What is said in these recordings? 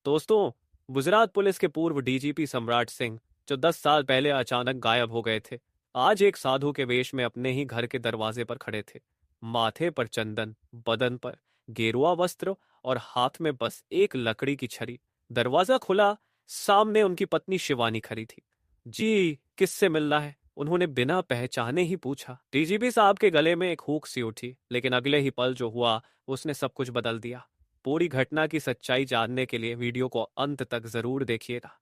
दोस्तों, गुजरात पुलिस के पूर्व डीजीपी सम्राट सिंह, जो 10 साल पहले अचानक गायब हो गए थे, आज एक साधु के वेश में अपने ही घर के दरवाजे पर खड़े थे। माथे पर चंदन, बदन पर गेरुआ वस्त्र और हाथ में बस एक लकड़ी की छड़ी। दरवाजा खुला, सामने उनकी पत्नी शिवानी खड़ी थी। जी, किससे मिलना है? उन्होंने बिना पहचाने ही पूछा। डीजीपी साहब के गले में एक हुक सी उठी, लेकिन अगले ही पल जो हुआ उसने सब कुछ बदल दिया। पूरी घटना की सच्चाई जानने के लिए वीडियो को अंत तक जरूर देखिएगा।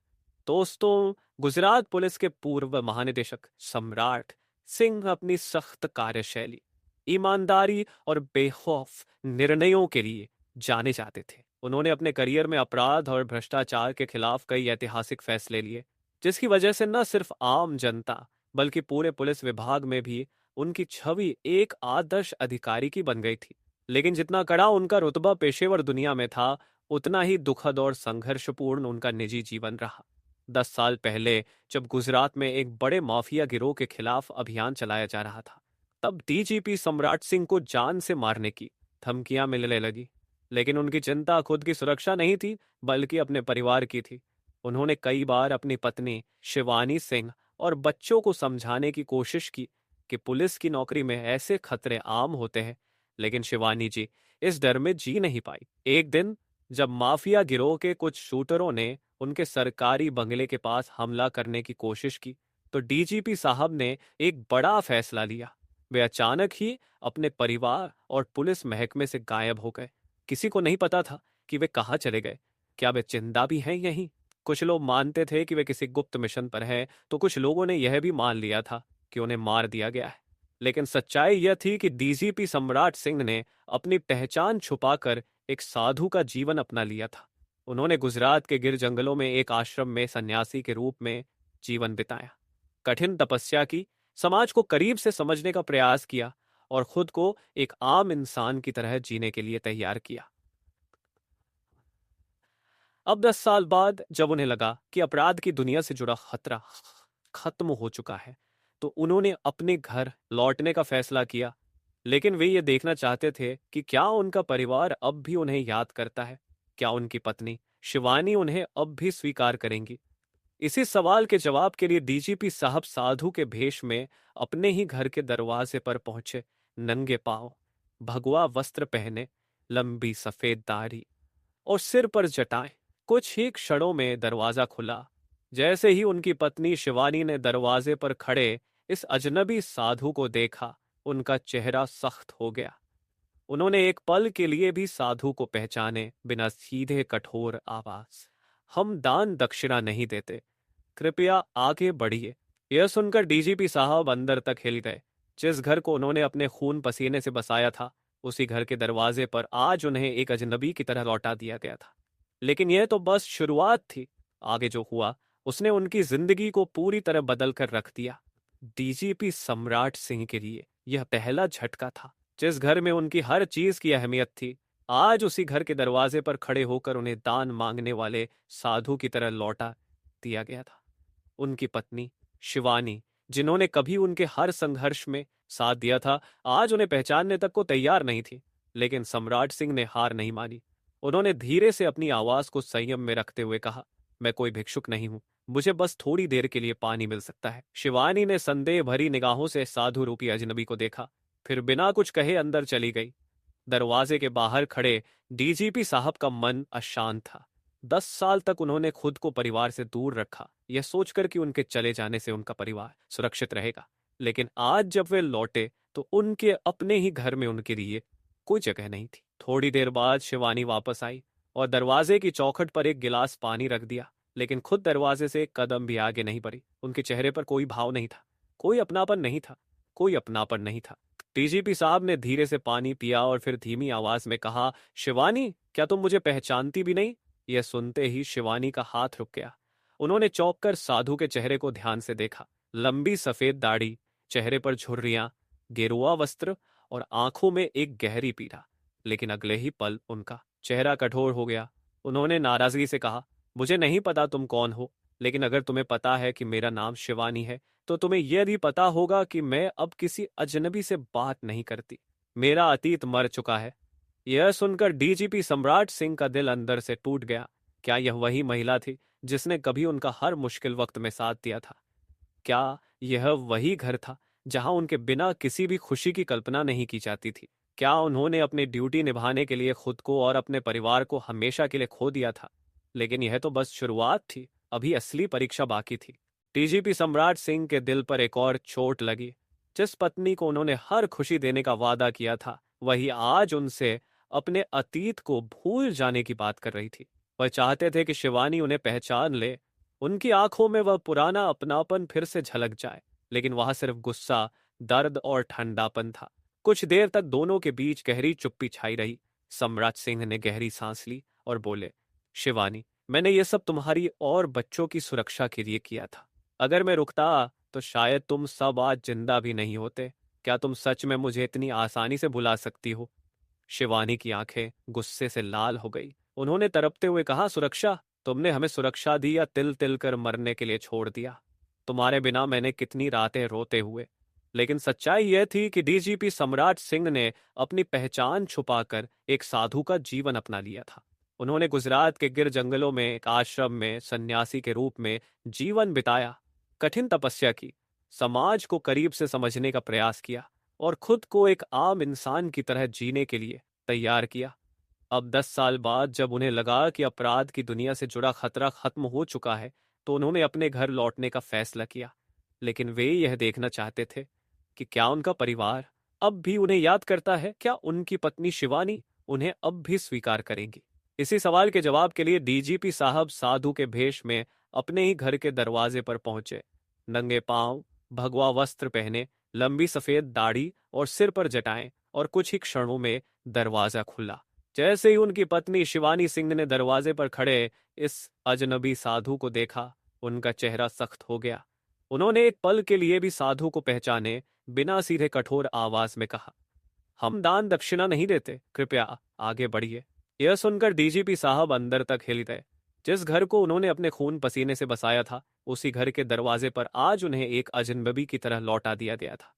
दोस्तों, गुजरात पुलिस के पूर्व महानिदेशक सम्राट सिंह अपनी सख्त कार्यशैली, ईमानदारी और बेखौफ निर्णयों के लिए जाने जाते थे। उन्होंने अपने करियर में अपराध और भ्रष्टाचार के खिलाफ कई ऐतिहासिक फैसले लिए, जिसकी वजह से न सिर्फ आम जनता बल्कि पूरे पुलिस विभाग में भी उनकी छवि एक आदर्श अधिकारी की बन गई थी। लेकिन जितना कड़ा उनका रुतबा पेशेवर दुनिया में था, उतना ही दुखद और संघर्षपूर्ण उनका निजी जीवन रहा। 10 साल पहले जब गुजरात में एक बड़े माफिया गिरोह के खिलाफ अभियान चलाया जा रहा था, तब डीजीपी सम्राट सिंह को जान से मारने की धमकियां मिलने लगी। लेकिन उनकी चिंता खुद की सुरक्षा नहीं थी, बल्कि अपने परिवार की थी। उन्होंने कई बार अपनी पत्नी शिवानी सिंह और बच्चों को समझाने की कोशिश की कि पुलिस की नौकरी में ऐसे खतरे आम होते हैं, लेकिन शिवानी जी इस डर में जी नहीं पाई। एक दिन जब माफिया गिरोह के कुछ शूटरों ने उनके सरकारी बंगले के पास हमला करने की कोशिश की, तो डीजीपी साहब ने एक बड़ा फैसला लिया। वे अचानक ही अपने परिवार और पुलिस महकमे से गायब हो गए। किसी को नहीं पता था कि वे कहाँ चले गए। क्या वे जिंदा भी हैं यहीं? कुछ लोग मानते थे कि वे किसी गुप्त मिशन पर हैं, तो कुछ लोगों ने यह भी मान लिया था कि उन्हें मार दिया गया है। लेकिन सच्चाई यह थी कि डीजीपी सम्राट सिंह ने अपनी पहचान छुपाकर एक साधु का जीवन अपना लिया था। उन्होंने गुजरात के गिर जंगलों में एक आश्रम में सन्यासी के रूप में जीवन बिताया, कठिन तपस्या की, समाज को करीब से समझने का प्रयास किया और खुद को एक आम इंसान की तरह जीने के लिए तैयार किया। अब 10 साल बाद जब उन्हें लगा कि अपराध की दुनिया से जुड़ा खतरा खत्म हो चुका है, तो उन्होंने अपने घर लौटने का फैसला किया। लेकिन वे ये देखना चाहते थे कि क्या उनका परिवार अब भी उन्हें याद करता है, क्या उनकी पत्नी शिवानी उन्हें अब भी स्वीकार करेंगी। इसी सवाल के जवाब के लिए डीजीपी साहब साधु के भेष में अपने ही घर के दरवाजे पर पहुंचे, नंगे पांव, भगवा वस्त्र पहने, लंबी सफेद दाढ़ी और सिर पर जटाएं। कुछ ही क्षणों में दरवाजा खुला। जैसे ही उनकी पत्नी शिवानी ने दरवाजे पर खड़े इस अजनबी साधु को देखा, उनका चेहरा सख्त हो गया। उन्होंने एक पल के लिए भी साधु को पहचाने बिना सीधे कठोर आवाज, हम दान दक्षिणा नहीं देते, कृपया आगे बढ़िए। यह सुनकर डीजीपी साहब अंदर तक हिल गए। जिस घर को उन्होंने अपने खून पसीने से बसाया था, उसी घर के दरवाजे पर आज उन्हें एक अजनबी की तरह लौटा दिया गया था। लेकिन यह तो बस शुरुआत थी। आगे जो हुआ उसने उनकी जिंदगी को पूरी तरह बदल कर रख दिया। डीजीपी सम्राट सिंह के लिए यह पहला झटका था। जिस घर में उनकी हर चीज की अहमियत थी, आज उसी घर के दरवाजे पर खड़े होकर उन्हें दान मांगने वाले साधु की तरह लौटा दिया गया था। उनकी पत्नी शिवानी, जिन्होंने कभी उनके हर संघर्ष में साथ दिया था, आज उन्हें पहचानने तक को तैयार नहीं थी। लेकिन सम्राट सिंह ने हार नहीं मानी। उन्होंने धीरे से अपनी आवाज को संयम में रखते हुए कहा, मैं कोई भिक्षुक नहीं हूं, मुझे बस थोड़ी देर के लिए पानी मिल सकता है। शिवानी ने संदेह भरी निगाहों से साधु रूपी अजनबी को देखा, फिर बिना कुछ कहे अंदर चली गई। दरवाजे के बाहर खड़े डीजीपी साहब का मन अशांत था। 10 साल तक उन्होंने खुद को परिवार से दूर रखा, यह सोचकर कि उनके चले जाने से उनका परिवार सुरक्षित रहेगा। लेकिन आज जब वे लौटे, तो उनके अपने ही घर में उनके लिए कोई जगह नहीं थी। थोड़ी देर बाद शिवानी वापस आई और दरवाजे की चौखट पर एक गिलास पानी रख दिया, लेकिन खुद दरवाजे से एक कदम भी आगे नहीं बढ़ी। उनके चेहरे पर कोई भाव नहीं था, कोई अपनापन नहीं था, कोई अपनापन नहीं था। डीजीपी साहब ने धीरे से पानी पिया और फिर धीमी आवाज में कहा, शिवानी, क्या तुम मुझे पहचानती भी नहीं? यह सुनते ही शिवानी का हाथ रुक गया। उन्होंने चौंक कर साधु के चेहरे को ध्यान से देखा। लंबी सफेद दाढ़ी, चेहरे पर झुर्रियां, गेरुआ वस्त्र और आंखों में एक गहरी पीड़ा। लेकिन अगले ही पल उनका चेहरा कठोर हो गया। उन्होंने नाराजगी से कहा, मुझे नहीं पता तुम कौन हो, लेकिन अगर तुम्हें पता है कि मेरा नाम शिवानी है, तो तुम्हें यह भी पता होगा कि मैं अब किसी अजनबी से बात नहीं करती। मेरा अतीत मर चुका है। यह सुनकर डीजीपी सम्राट सिंह का दिल अंदर से टूट गया। क्या यह वही महिला थी जिसने कभी उनका हर मुश्किल वक्त में साथ दिया था? क्या यह वही घर था जहां उनके बिना किसी भी खुशी की कल्पना नहीं की जाती थी? क्या उन्होंने अपनी ड्यूटी निभाने के लिए खुद को और अपने परिवार को हमेशा के लिए खो दिया था? लेकिन यह तो बस शुरुआत थी, अभी असली परीक्षा बाकी थी। डीजीपी सम्राट सिंह के दिल पर एक और चोट लगी। जिस पत्नी को उन्होंने हर खुशी देने का वादा किया था, वही आज उनसे अपने अतीत को भूल जाने की बात कर रही थी। वह चाहते थे कि शिवानी उन्हें पहचान ले, उनकी आंखों में वह पुराना अपनापन फिर से झलक जाए, लेकिन वहां सिर्फ गुस्सा, दर्द और ठंडापन था। कुछ देर तक दोनों के बीच गहरी चुप्पी छाई रही। सम्राट सिंह ने गहरी सांस ली और बोले, शिवानी, मैंने ये सब तुम्हारी और बच्चों की सुरक्षा के लिए किया था। अगर मैं रुकता तो शायद तुम सब आज जिंदा भी नहीं होते। क्या तुम सच में मुझे इतनी आसानी से भुला सकती हो? शिवानी की आंखें गुस्से से लाल हो गई। उन्होंने तड़पते हुए कहा, सुरक्षा? तुमने हमें सुरक्षा दी या तिल तिल कर मरने के लिए छोड़ दिया? तुम्हारे बिना मैंने कितनी रातें रोते हुए। लेकिन सच्चाई यह थी कि डीजीपी सम्राट सिंह ने अपनी पहचान छुपाकर एक साधु का जीवन अपना लिया था। उन्होंने गुजरात के गिर जंगलों में एक आश्रम में सन्यासी के रूप में जीवन बिताया, कठिन तपस्या की, समाज को करीब से समझने का प्रयास किया और खुद को एक आम इंसान की तरह जीने के लिए तैयार किया। अब 10 साल बाद जब उन्हें लगा कि अपराध की दुनिया से जुड़ा खतरा खत्म हो चुका है, तो उन्होंने अपने घर लौटने का फैसला किया। लेकिन वे यह देखना चाहते थे कि क्या उनका परिवार अब भी उन्हें याद करता है, क्या उनकी पत्नी शिवानी उन्हें अब भी स्वीकार करेंगी। इसी सवाल के जवाब के लिए डीजीपी साहब साधु के भेष में अपने ही घर के दरवाजे पर पहुंचे। नंगे पांव, भगवा वस्त्र पहने, लंबी सफेद दाढ़ी और सिर पर जटाएं, और कुछ ही क्षणों में दरवाजा खुला। जैसे ही उनकी पत्नी शिवानी सिंह ने दरवाजे पर खड़े इस अजनबी साधु को देखा, उनका चेहरा सख्त हो गया। उन्होंने एक पल के लिए भी साधु को पहचाने बिना सीधे कठोर आवाज में कहा, हम दान दक्षिणा नहीं देते, कृपया आगे बढ़िए। यह सुनकर डीजीपी साहब अंदर तक हिल गए। जिस घर को उन्होंने अपने खून पसीने से बसाया था, उसी घर के दरवाजे पर आज उन्हें एक अजनबी की तरह लौटा दिया गया था।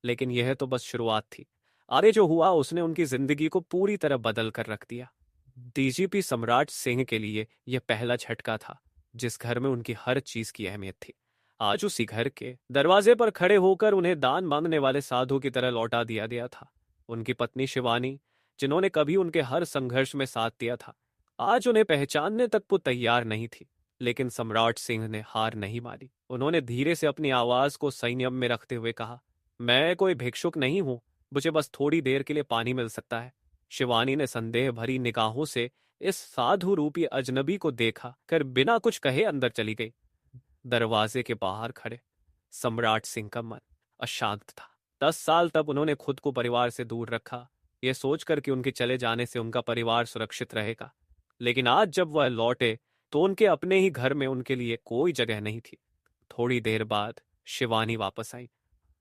लेकिन यह तो बस शुरुआत थी। आगे जो हुआ उसने उनकी जिंदगी को पूरी तरह बदल कर रख दिया। डीजीपी सम्राट सिंह के लिए यह पहला झटका था। जिस घर में उनकी हर चीज की अहमियत थी, आज उसी घर के दरवाजे पर खड़े होकर उन्हें दान मांगने वाले साधु की तरह लौटा दिया गया था। उनकी पत्नी शिवानी, जिन्होंने कभी उनके हर संघर्ष में साथ दिया था, आज उन्हें पहचानने तक वो तैयार नहीं थी। लेकिन सम्राट सिंह ने हार नहीं मानी। उन्होंने धीरे से अपनी आवाज को संयम में रखते हुए कहा, मैं कोई भिक्षुक नहीं हूं, मुझे बस थोड़ी देर के लिए पानी मिल सकता है। शिवानी ने संदेह भरी निगाहों से इस साधु रूपी अजनबी को देखा कर बिना कुछ कहे अंदर चली गई। दरवाजे के बाहर खड़े सम्राट सिंह का मन अशांत था। 10 साल तक उन्होंने खुद को परिवार से दूर रखा, यह सोचकर कि उनके चले जाने से उनका परिवार सुरक्षित रहेगा। लेकिन आज जब वह लौटे तो उनके अपने ही घर में उनके लिए कोई जगह नहीं थी। थोड़ी देर बाद शिवानी वापस आई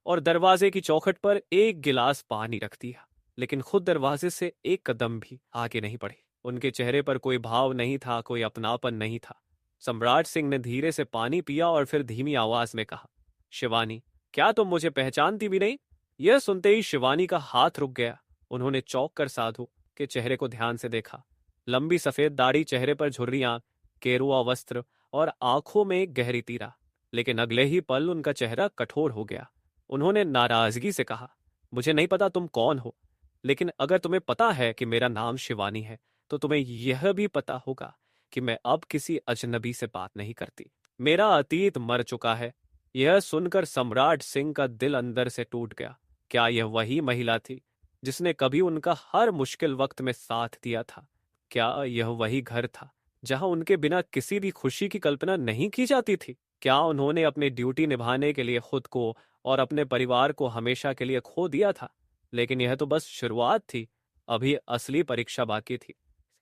और दरवाजे की चौखट पर एक गिलास पानी रख दिया, लेकिन खुद दरवाजे से एक कदम भी आगे नहीं बढ़ी। उनके चेहरे पर कोई भाव नहीं था, कोई अपनापन नहीं था। सम्राट सिंह ने धीरे से पानी पिया और फिर धीमी आवाज में कहा, शिवानी, क्या तुम मुझे पहचानती भी नहीं? यह सुनते ही शिवानी का हाथ रुक गया। उन्होंने चौंक कर साधु के चेहरे को ध्यान से देखा। लंबी सफेद दाढ़ी, चेहरे पर झुर्रियां, केरुआ वस्त्र और आंखों में एक गहरी तीरा। लेकिन अगले ही पल उनका चेहरा कठोर हो गया। उन्होंने नाराजगी से कहा, मुझे नहीं पता तुम कौन हो, लेकिन अगर तुम्हें पता है कि मेरा नाम शिवानी है, तो तुम्हें यह भी पता होगा कि मैं अब किसी अजनबी से बात नहीं करती। मेरा अतीत मर चुका है। यह सुनकर सम्राट सिंह का दिल अंदर से टूट गया। क्या यह वही महिला थी जिसने कभी उनका हर मुश्किल वक्त में साथ दिया था? क्या यह वही घर था जहां उनके बिना किसी भी खुशी की कल्पना नहीं की जाती थी? क्या उन्होंने अपनी ड्यूटी निभाने के लिए खुद को और अपने परिवार को हमेशा के लिए खो दिया था? लेकिन यह तो बस शुरुआत थी, अभी असली परीक्षा बाकी थी।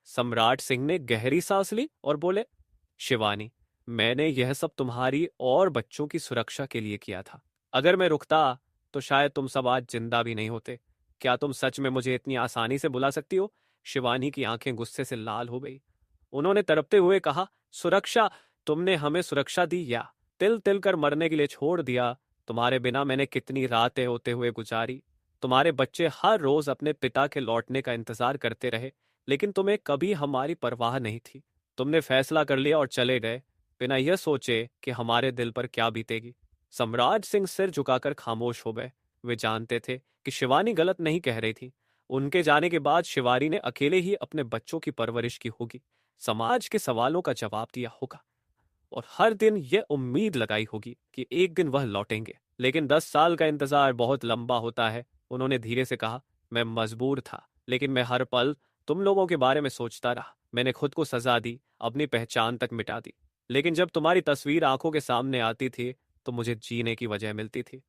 सम्राट सिंह ने गहरी सांस ली और बोले, शिवानी, मैंने यह सब तुम्हारी और बच्चों की सुरक्षा के लिए किया था। अगर मैं रुकता तो शायद तुम सब आज जिंदा भी नहीं होते। क्या तुम सच में मुझे इतनी आसानी से बुला सकती हो? शिवानी की आंखें गुस्से से लाल हो गई। उन्होंने तड़पते हुए कहा, सुरक्षा? तुमने हमें सुरक्षा दी या तिल तिल कर मरने के लिए छोड़ दिया? तुम्हारे बिना मैंने कितनी रातें होते हुए गुजारी। तुम्हारे बच्चे हर रोज अपने पिता के लौटने का इंतजार करते रहे, लेकिन तुम्हें कभी हमारी परवाह नहीं थी। तुमने फैसला कर लिया और चले गए, बिना यह सोचे कि हमारे दिल पर क्या बीतेगी। सम्राट सिंह सिर झुकाकर खामोश हो गए। वे जानते थे कि शिवानी गलत नहीं कह रही थी। उनके जाने के बाद शिवानी ने अकेले ही अपने बच्चों की परवरिश की होगी, समाज के सवालों का जवाब दिया होगा और हर दिन यह उम्मीद लगाई होगी कि एक दिन वह लौटेंगे। लेकिन 10 साल का इंतजार बहुत लंबा होता है। उन्होंने धीरे से कहा, मैं मजबूर था, लेकिन मैं हर पल तुम लोगों के बारे में सोचता रहा। मैंने खुद को सजा दी, अपनी पहचान तक मिटा दी। लेकिन जब तुम्हारी तस्वीर आंखों के सामने आती थी तो मुझे जीने की वजह मिलती थी।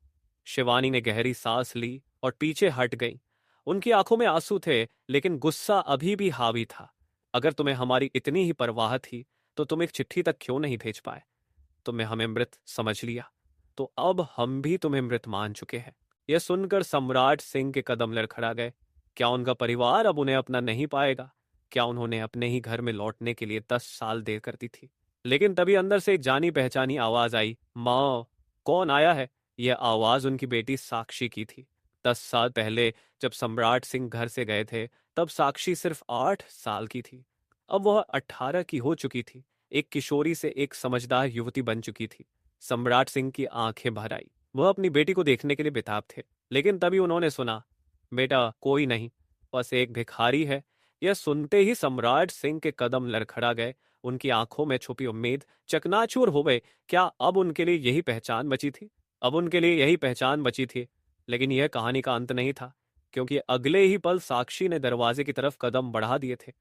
शिवानी ने गहरी सांस ली और पीछे हट गई। उनकी आंखों में आंसू थे, लेकिन गुस्सा अभी भी हावी था। अगर तुम्हें हमारी इतनी ही परवाह थी तो तुम एक चिट्ठी तक क्यों नहीं भेज पाए? तुमने हमें मृत समझ लिया, तो अब हम भी तुम्हें मृत मान चुके हैं। यह सुनकर सम्राट सिंह के कदम लड़खड़ा गए। क्या उनका परिवार अब उन्हें अपना नहीं पाएगा? क्या उन्होंने अपने ही घर में लौटने के लिए 10 साल देर कर दी थी? लेकिन तभी अंदर से एक जानी पहचानी आवाज आई, माँ, कौन आया है? यह आवाज उनकी बेटी साक्षी की थी। 10 साल पहले जब सम्राट सिंह घर से गए थे, तब साक्षी सिर्फ 8 साल की थी। अब वह 18 की हो चुकी थी। एक किशोरी से एक समझदार युवती बन चुकी थी। सम्राट सिंह की आंखें भर आई। वह अपनी बेटी को देखने के लिए बेताब थे। लेकिन तभी उन्होंने सुना, बेटा कोई नहीं, बस एक भिखारी है। यह सुनते ही सम्राट सिंह के कदम लड़खड़ा गए। उनकी आंखों में छुपी उम्मीद चकनाचूर हो गई। क्या अब उनके लिए यही पहचान बची थी? अब उनके लिए यही पहचान बची थी। लेकिन यह कहानी का अंत नहीं था, क्योंकि अगले ही पल साक्षी ने दरवाजे की तरफ कदम बढ़ा दिए थे।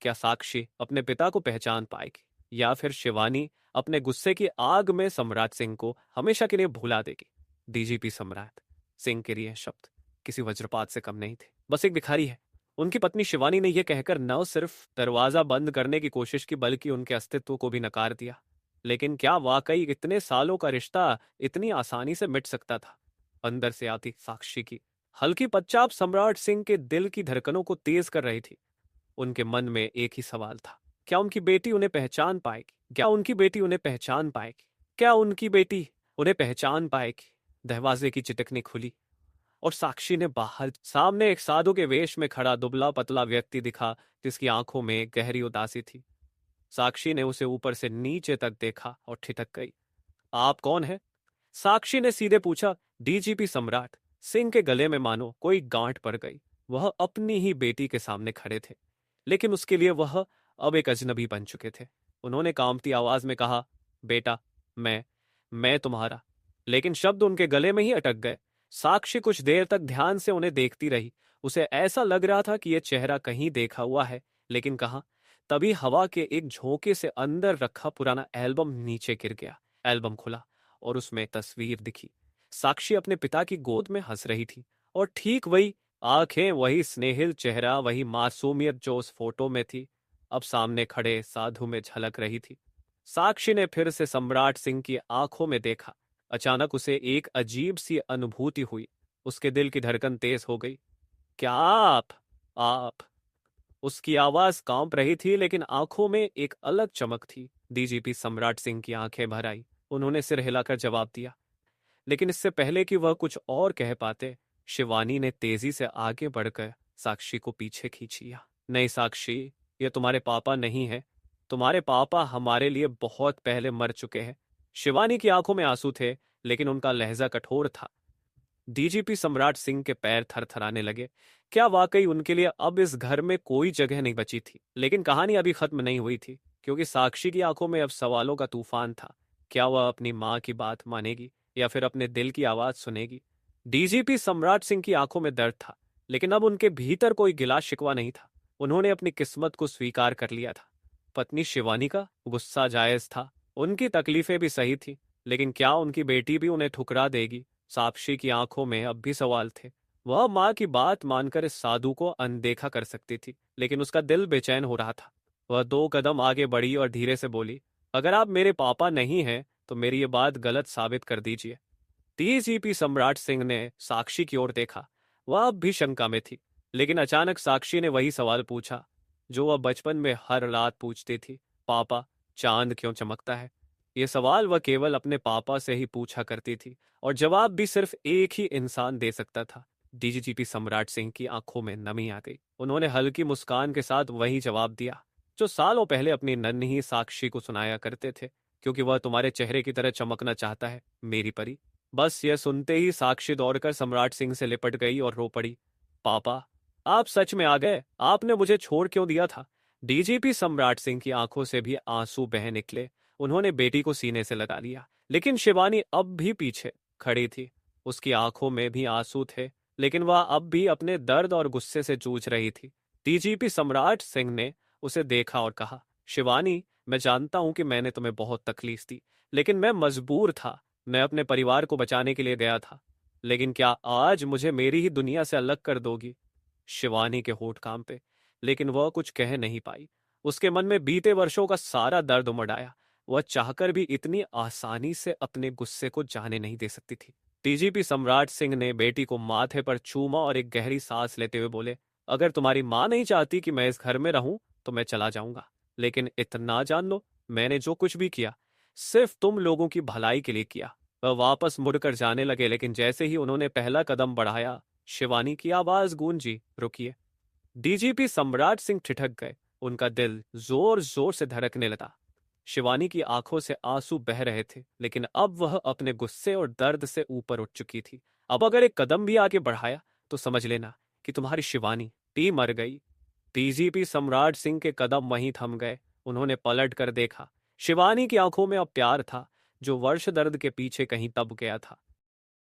क्या साक्षी अपने पिता को पहचान पाएगी, या फिर शिवानी अपने गुस्से की आग में सम्राट सिंह को हमेशा के लिए भुला देगी? डीजीपी सम्राट सिंह के लिए शब्द किसी वज्रपात से कम नहीं थे। बस एक भिखारी है। उनकी पत्नी शिवानी ने यह कहकर न सिर्फ दरवाजा बंद करने की कोशिश की, बल्कि उनके अस्तित्व को भी नकार दिया। लेकिन क्या वाकई इतने सालों का रिश्ता इतनी आसानी से मिट सकता था? अंदर से आती साक्षी की हल्की पदचाप सम्राट सिंह के दिल की धड़कनों को तेज कर रही थी। उनके मन में एक ही सवाल था, क्या उनकी बेटी उन्हें पहचान पाएगी? क्या उनकी बेटी उन्हें पहचान पाएगी? क्या उनकी बेटी उन्हें पहचान पाएगी? दरवाजे की चिटकनी खुली और साक्षी ने बाहर सामने एक साधु के वेश में खड़ा दुबला पतला व्यक्ति दिखा, जिसकी आंखों में गहरी उदासी थी। साक्षी ने उसे ऊपर से नीचे तक देखा और ठिठक गई। आप कौन है? साक्षी ने सीधे पूछा। डीजीपी सम्राट सिंह के गले में मानो कोई गांठ पड़ गई। वह अपनी ही बेटी के सामने खड़े थे, लेकिन उसके लिए वह अब एक अजनबी बन चुके थे। उन्होंने कांपती आवाज में कहा, बेटा, मैं तुम्हारा। लेकिन शब्द उनके गले में ही अटक गए। साक्षी कुछ देर तक ध्यान से उन्हें देखती रही। उसे ऐसा लग रहा था कि यह चेहरा कहीं देखा हुआ है, लेकिन कहाँ। तभी हवा के एक झोंके से अंदर रखा पुराना एल्बम नीचे गिर गया। एल्बम खुला और उसमें तस्वीर दिखी। साक्षी अपने पिता की गोद में हंस रही थी, और ठीक वही आंखें, वही स्नेहिल चेहरा, वही मासूमियत जो उस फोटो में थी, अब सामने खड़े साधु में झलक रही थी। साक्षी ने फिर से सम्राट सिंह की आंखों में देखा। अचानक उसे एक अजीब सी अनुभूति हुई। उसके दिल की धड़कन तेज हो गई। क्या आप? उसकी आवाज कांप रही थी, लेकिन आंखों में एक अलग चमक थी। डीजीपी सम्राट सिंह की आंखें भर आई। उन्होंने सिर हिलाकर जवाब दिया, लेकिन इससे पहले कि वह कुछ और कह पाते, शिवानी ने तेजी से आगे बढ़कर साक्षी को पीछे खींच लिया। नहीं साक्षी, ये तुम्हारे पापा नहीं है। तुम्हारे पापा हमारे लिए बहुत पहले मर चुके हैं। शिवानी की आंखों में आंसू थे, लेकिन उनका लहजा कठोर था। डीजीपी सम्राट सिंह के पैर थरथराने लगे। क्या वाकई उनके लिए अब इस घर में कोई जगह नहीं बची थी? लेकिन कहानी अभी खत्म नहीं हुई थी, क्योंकि साक्षी की आंखों में अब सवालों का तूफान था। क्या वह अपनी मां की बात मानेगी, या फिर अपने दिल की आवाज सुनेगी? डीजीपी सम्राट सिंह की आंखों में दर्द था, लेकिन अब उनके भीतर कोई गिला शिकवा नहीं था। उन्होंने अपनी किस्मत को स्वीकार कर लिया था। पत्नी शिवानी का गुस्सा जायज था, उनकी तकलीफें भी सही थी, लेकिन क्या उनकी बेटी भी उन्हें ठुकरा देगी? साक्षी की आंखों में अब भी सवाल थे। वह माँ की बात मानकर इस साधु को अनदेखा कर सकती थी, लेकिन उसका दिल बेचैन हो रहा था। वह 2 कदम आगे बढ़ी और धीरे से बोली, अगर आप मेरे पापा नहीं हैं तो मेरी ये बात गलत साबित कर दीजिए। डीजीपी सम्राट सिंह ने साक्षी की ओर देखा। वह अब भी शंका में थी, लेकिन अचानक साक्षी ने वही सवाल पूछा जो वह बचपन में हर रात पूछती थी, पापा, चांद क्यों चमकता है? ये सवाल वह केवल अपने पापा से ही पूछा करती थी, और जवाब भी सिर्फ एक ही इंसान दे सकता था। डीजीपी सम्राट सिंह की आंखों में नमी आ गई। उन्होंने हल्की मुस्कान के साथ वही जवाब दिया, जो सालों पहले अपनी नन्ही साक्षी को सुनाया करते थे, क्योंकि वह तुम्हारे चेहरे की तरह चमकना चाहता है मेरी परी। बस यह सुनते ही साक्षी दौड़कर सम्राट सिंह से लिपट गई और रो पड़ी। पापा, आप सच में आ गए? आपने मुझे छोड़ क्यों दिया था? डीजीपी सम्राट सिंह की आंखों से भी आंसू बह निकले। उन्होंने बेटी को सीने से लगा लिया, लेकिन शिवानी अब भी पीछे खड़ी थी। उसकी आंखों में भी आंसू थे, लेकिन वह अब भी अपने दर्द और गुस्से से जूझ रही थी। डीजीपी सम्राट सिंह ने उसे देखा और कहा, शिवानी, मैं जानता हूं कि मैंने तुम्हें बहुत तकलीफ दी, लेकिन मैं मजबूर था। मैं अपने परिवार को बचाने के लिए गया था। लेकिन क्या आज मुझे मेरी ही दुनिया से अलग कर दोगी? शिवानी के होठ कांपे, लेकिन वह कुछ कह नहीं पाई। उसके मन में बीते वर्षों का सारा दर्द उमड़ आया। वह चाहकर भी इतनी आसानी से अपने गुस्से को जाने नहीं दे सकती थी। डीजीपी सम्राट सिंह ने बेटी को माथे पर चूमा और एक गहरी सांस लेते हुए बोले, अगर तुम्हारी माँ नहीं चाहती कि मैं इस घर में रहूं तो मैं चला जाऊंगा, लेकिन इतना जान लो, मैंने जो कुछ भी किया सिर्फ तुम लोगों की भलाई के लिए किया। वह वापस मुड़कर जाने लगे, लेकिन जैसे ही उन्होंने पहला कदम बढ़ाया, शिवानी की आवाज गूंजी, रुकिए। डीजीपी सम्राट सिंह ठिठक गए। उनका दिल जोर जोर से धड़कने लगा। शिवानी की आंखों से आंसू बह रहे थे, लेकिन अब वह अपने गुस्से और दर्द से ऊपर उठ चुकी थी। अब अगर एक कदम भी आगे बढ़ाया तो समझ लेना कि तुम्हारी शिवानी टी मर गई। डीजीपी सम्राट सिंह के कदम वहीं थम गए। उन्होंने पलट कर देखा। शिवानी की आंखों में अब प्यार था, जो वर्ष दर्द के पीछे कहीं दब गया था।